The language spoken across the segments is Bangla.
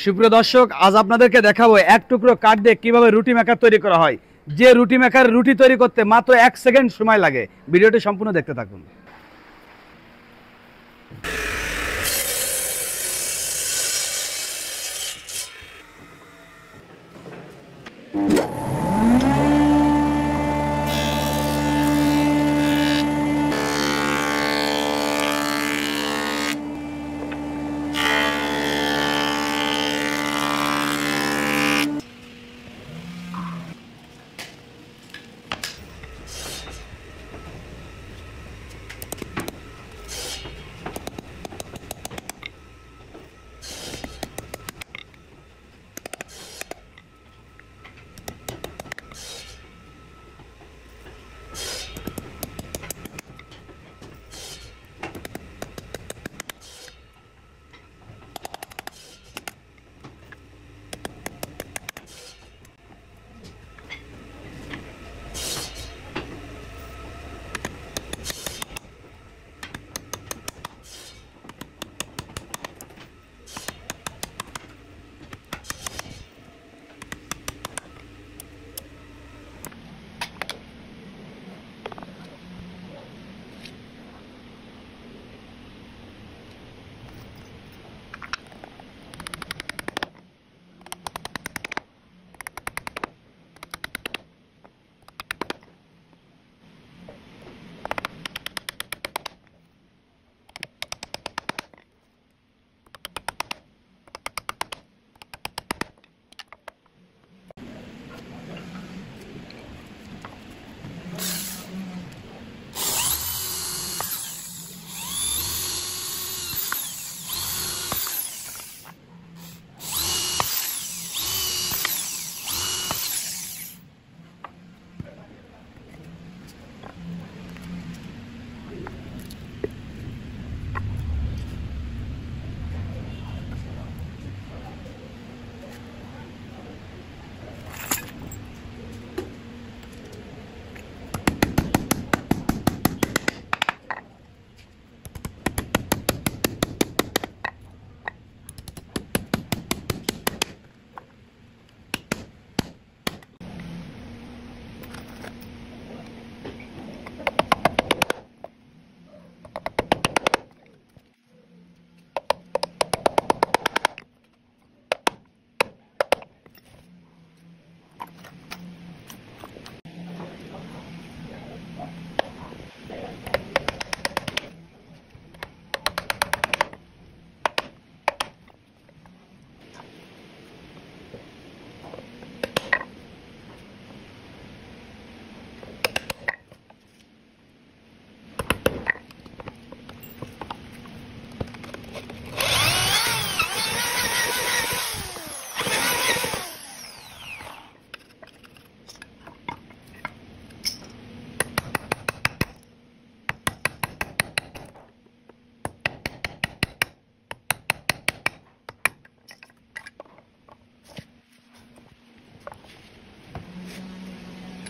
সুপ্রিয় দর্শক, আজ আপনাদেরকে দেখাবো এক টুকরো কাঠ দিয়ে কিভাবে রুটি মেকার তৈরি করা হয়। যে রুটি মেকার রুটি তৈরি করতে মাত্র 1 সেকেন্ড সময় লাগে। ভিডিওটি সম্পূর্ণ দেখতে থাকুন।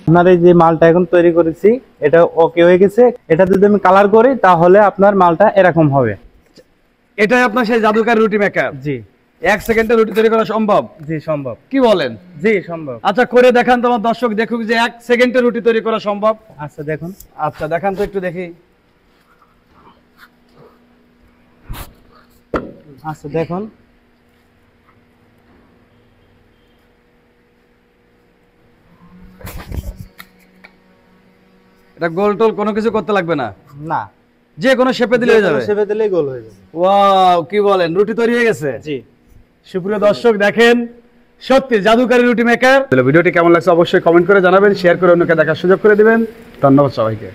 আপনার এই যে মালটা এখন তৈরি করেছি এটা ওকে হয়ে গেছে। এটা যদি আমি কালার করি তাহলে আপনার মালটা এরকম হবে। এটাই আপনার সেই জাদুকার রুটি মেকার। জি, 1 সেকেন্ডে রুটি তৈরি করা সম্ভব? জি সম্ভব। কি বলেন? জি সম্ভব। আচ্ছা, করে দেখান তো, আমার দর্শক দেখুক যে 1 সেকেন্ডে রুটি তৈরি করা সম্ভব। আচ্ছা দেখুন। আচ্ছা দেখান তো, একটু দেখি। আচ্ছা দেখুন। এটা গোল টোল কোনো কিছু করতে লাগবে না? না, যে কোনো শেপে দিলে হয়ে যাবে? শেপে দিলেই গোল হয়ে যাবে। ওয়াও, কি বলেন, রুটি তৈরি হয়ে গেছে? জি। সুপ্রিয় দর্শক দেখেন, সত্যি জাদুকারী রুটি মেকার। ভিডিওটি কেমন লাগছে অবশ্যই কমেন্ট করে জানাবেন, শেয়ার করে অন্যকে দেখার সুযোগ করে দিবেন। ধন্যবাদ সবাইকে।